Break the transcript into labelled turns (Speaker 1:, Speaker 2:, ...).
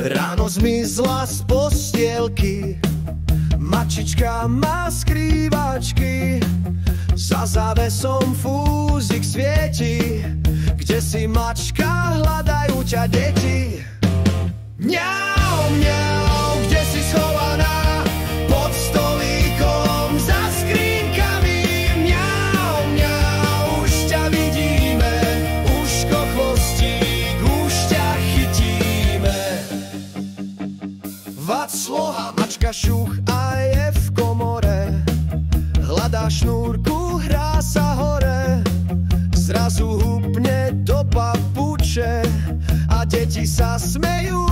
Speaker 1: Ráno zmizla z postielky, mačička má skrývačky. Za závesom fúzik svieti, kde si mačka, hľadajú ťa deti. Mňau, mňau, kde si schovaná? Pod stolíkom, za skrínkami. Mňau, mňau, už ťa vidíme, uško, chvostík, už ťa chytíme. Vacloha, mačka šuch a je v komore, hľadá šnúrku, hrá sa hore. Zrazu hupne do papuče a deti sa smejú.